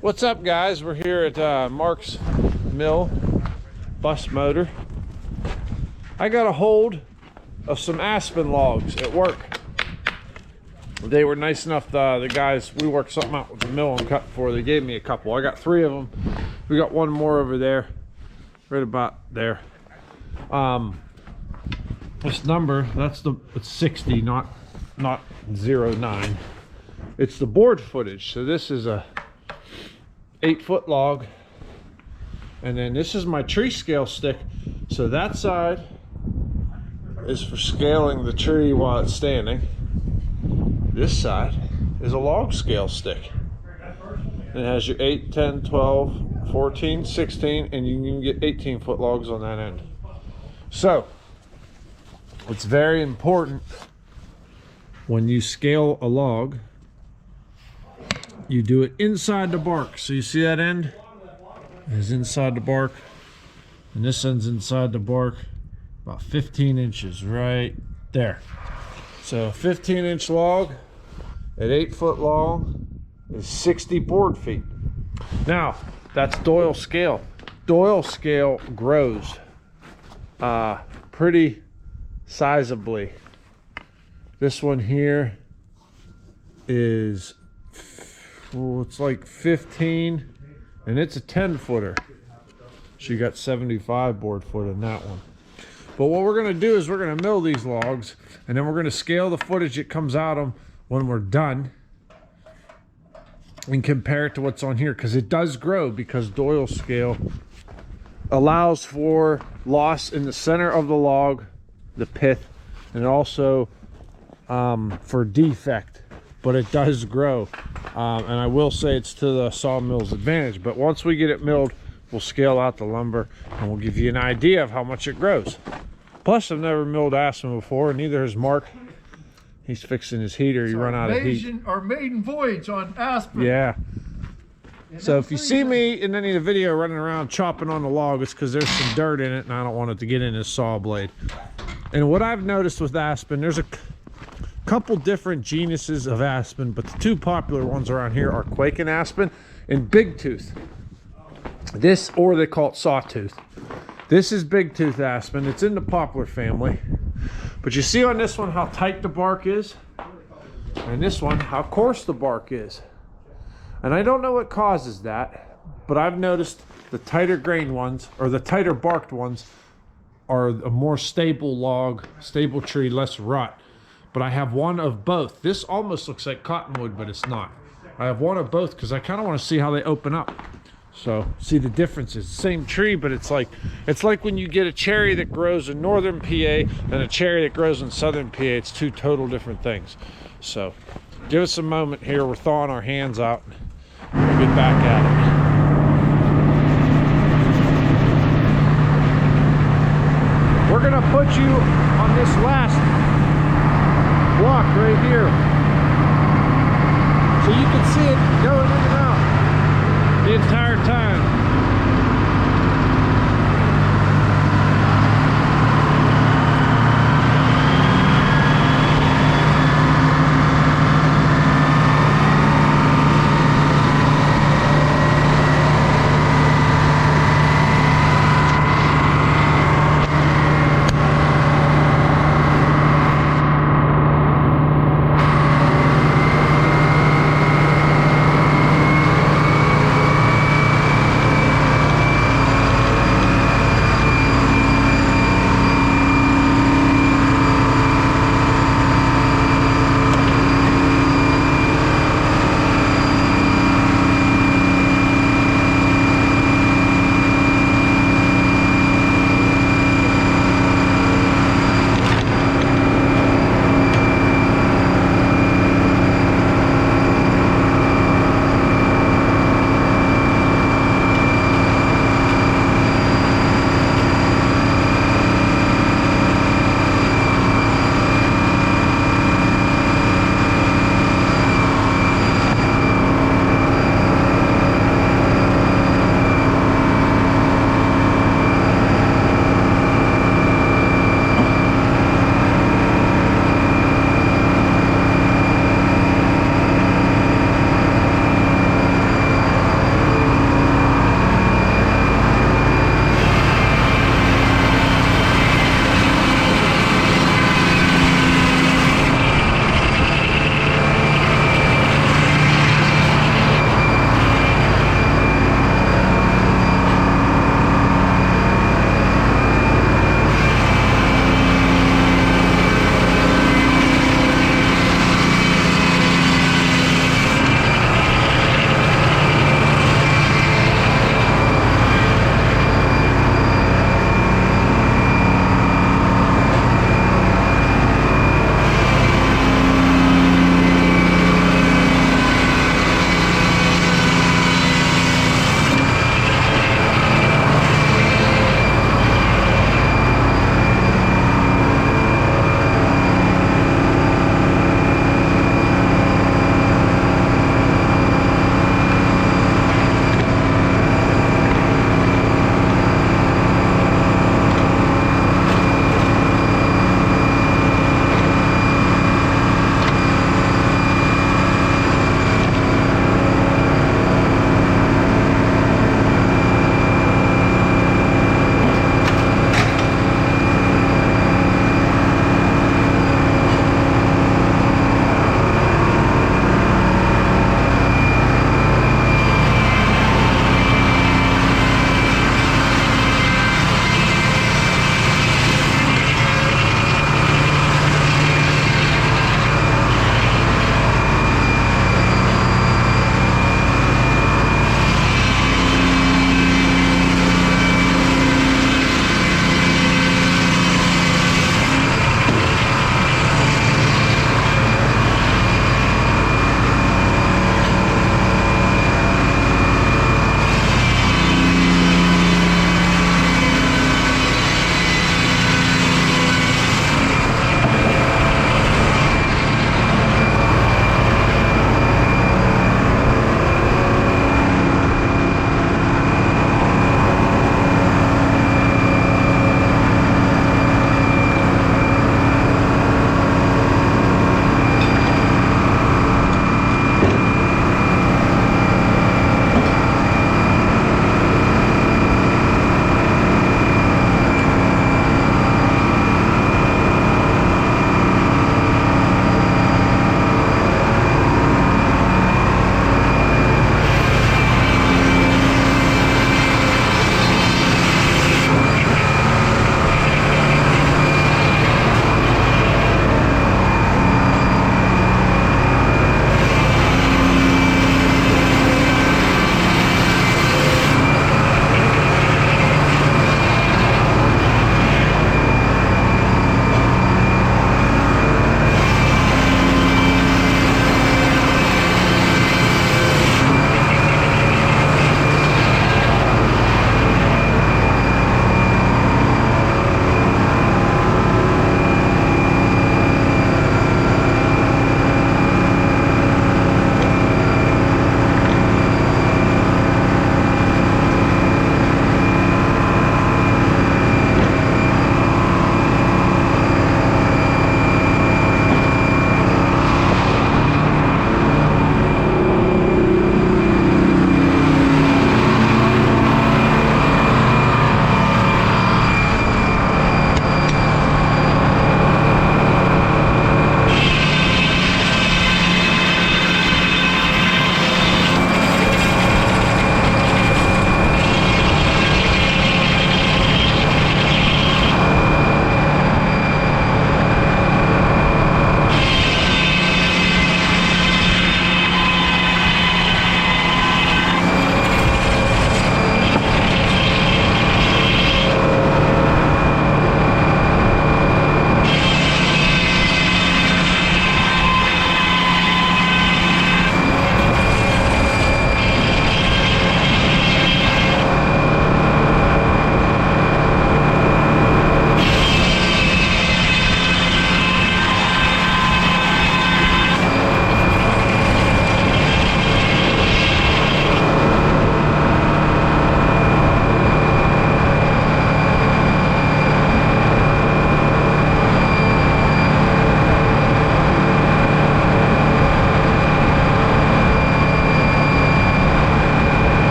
What's up, guys? We're here at Mark's mill, bus motor. I got a hold of some aspen logs at work. They were nice enough, the guys, we worked something out with the mill and cut for, they gave me a couple. I got 3 of them. We got one more over there, right about there. This number, it's 60, not 09. It's the board footage. So this is a 8-foot log, and then this is my tree scale stick. So that side is for scaling the tree while it's standing. This side is a log scale stick. It has your 8, 10, 12, 14, 16, and you can get 18-foot logs on that end. So it's very important when you scale a log, you do it inside the bark. So you see that end is inside the bark, and this end's inside the bark, about 15 inches right there. So a 15-inch log at 8-foot long is 60 board feet. Now that's Doyle scale. Doyle scale grows pretty sizably. This one here is, it's like 15, and it's a 10-footer. So you got 75 board foot in that one. But what we're gonna do is we're gonna mill these logs, and then we're gonna scale the footage that comes out of them when we're done and compare it to what's on here, because it does grow, because Doyle scale allows for loss in the center of the log, the pith, and also for defect, but it does grow. And I will say it's to the sawmill's advantage. But once we get it milled, we'll scale out the lumber and we'll give you an idea of how much it grows. Plus, I've never milled aspen before, and neither has Mark. He's fixing his heater. You run out of heat. Our maiden voyage on aspen. Yeah. So if you see me in any of the video running around chopping on the log, it's because there's some dirt in it and I don't want it to get in his saw blade. And what I've noticed with aspen, there's a couple different genuses of aspen, but the 2 popular ones around here are quaking aspen and big tooth. This, or they call it sawtooth. This is big tooth aspen. It's in the poplar family. But you see on this one how tight the bark is, and this one how coarse the bark is. And I don't know what causes that, but I've noticed the tighter grained ones, or the tighter barked ones, are a more stable log, stable tree, less rot. But I have one of both. This almost looks like cottonwood, but it's not. I have one of both because I kind of want to see how they open up. So see the differences. Same tree, but it's like when you get a cherry that grows in northern PA and a cherry that grows in southern PA. It's 2 total different things. So give us a moment here. We're thawing our hands out. We'll get back at it. We're gonna put you on this last block right here, so you can see it going in and out the entire time.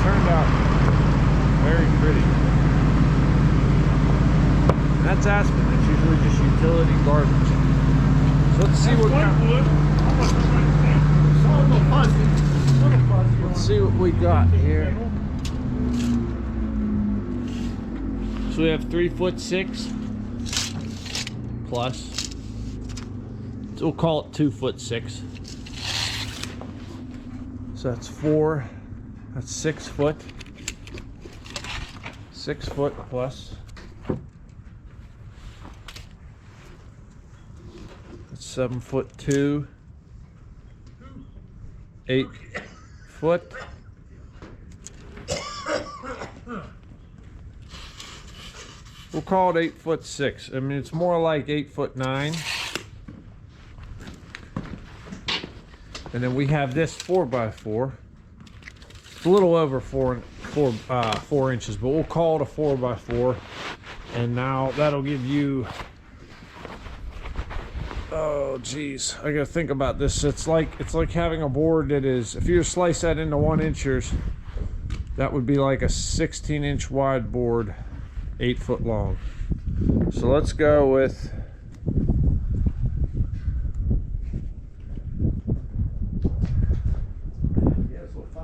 turned out very pretty. And that's aspen. That's usually just utility garbage. So let's see what kind. Let's see what we got here. So we have 3'6" plus. So we'll call it 2'6". So that's 4. That's 6 foot. 6 foot plus. That's 7'2". 8 foot. We'll call it 8'6". I mean, it's more like 8'9". And then we have this 4x4. It's a little over 4 inches, but we'll call it a 4x4. And now that'll give you, oh geez, I gotta think about this. It's like having a board that is, if you slice that into 1 inchers, that would be like a 16-inch wide board, 8 foot long. So let's go with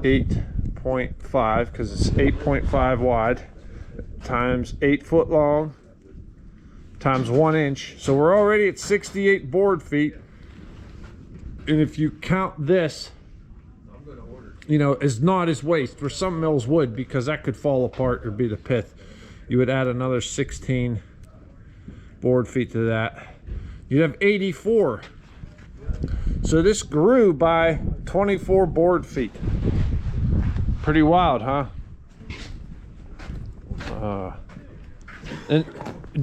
8.5, because it's 8.5 wide times 8 foot long times 1 inch. So we're already at 68 board feet. And if you count this, you know, as not as waste, for some mills would, because that could fall apart or be the pith. You would add another 16 board feet to that. You'd have 84. So this grew by 24 board feet. Pretty wild, huh? And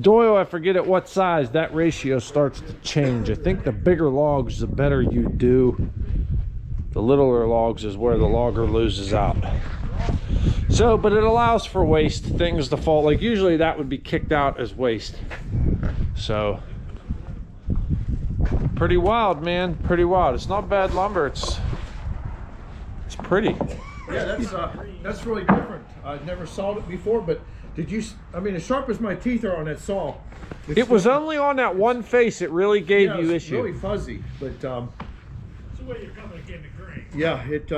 Doyle, I forget at what size that ratio starts to change. I think the bigger logs, the better you do. The littler logs is where the logger loses out. So, but it allows for waste, things to fall. Like usually that would be kicked out as waste. So, pretty wild, man. Pretty wild. It's not bad lumber. It's pretty. Yeah, that's really different. I never sawed it before, but did you? I mean, as sharp as my teeth are on that saw, it was only on that one face. It really gave you it's issue. really fuzzy, but It's the way you're coming again to grain. yeah, it.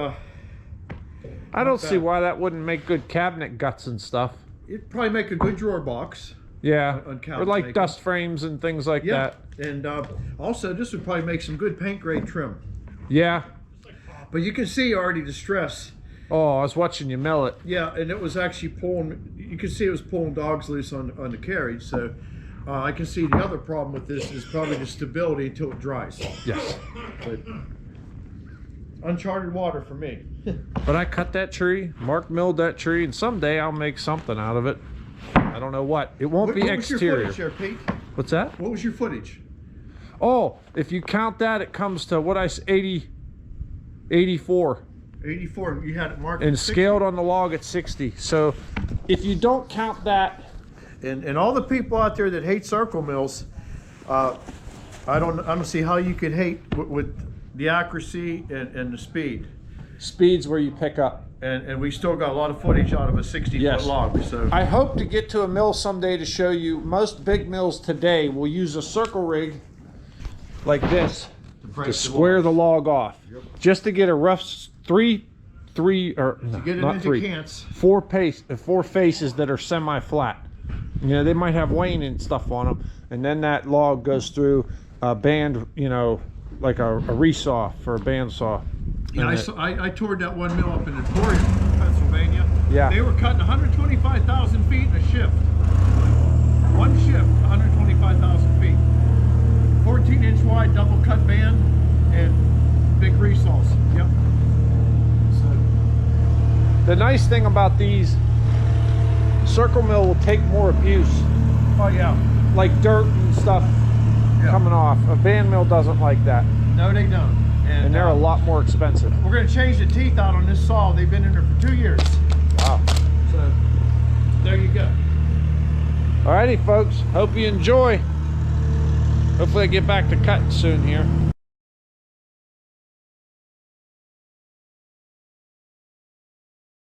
I don't see why that wouldn't make good cabinet guts and stuff. It'd probably make a good drawer box. Yeah, on couch or like making. dust frames and things like Yeah, that. and also this would probably make some good paint grade trim. Yeah. But you can see already the stress. Oh, I was watching you mill it. Yeah, and it was actually pulling. You can see it was pulling dogs loose on the carriage. So I can see the other problem with this is probably the stability until it dries. Yes. But uncharted water for me. But I cut that tree, Mark milled that tree, and someday I'll make something out of it. I don't know what. It won't be What was your exterior. footage there, Pete? What's that? What was your footage? Oh, if you count that, it comes to what 84. 84. You had it marked. And at 60. scaled on the log at 60. So if you don't count that, And all the people out there that hate circle mills, I don't see how you could hate with the accuracy and the speed. speed's where you pick up. And we still got a lot of footage out of a 60 Yes. foot log. So I hope to get to a mill someday to show you. Most big mills today will use a circle rig like this to square the log off, just to get a rough four faces that are semi-flat. You know, they might have wane and stuff on them, and then that log goes through a band, you know, like a resaw for a bandsaw. yeah, I toured that one mill up in Doyle, Pennsylvania. Yeah. They were cutting 125,000 feet in a shift. One shift, 125,000 feet. 14-inch wide double cut band and big resaws. Yep. So The nice thing about these, circle mill will take more abuse, oh yeah. like dirt and stuff Yeah. coming off. A band mill doesn't like that, No, they don't. and they're a lot more expensive. We're going to change the teeth out on this saw. They've been in there for 2 years. Wow. So there you go. Alrighty, folks. Hope you enjoy. Hopefully I get back to cutting soon here.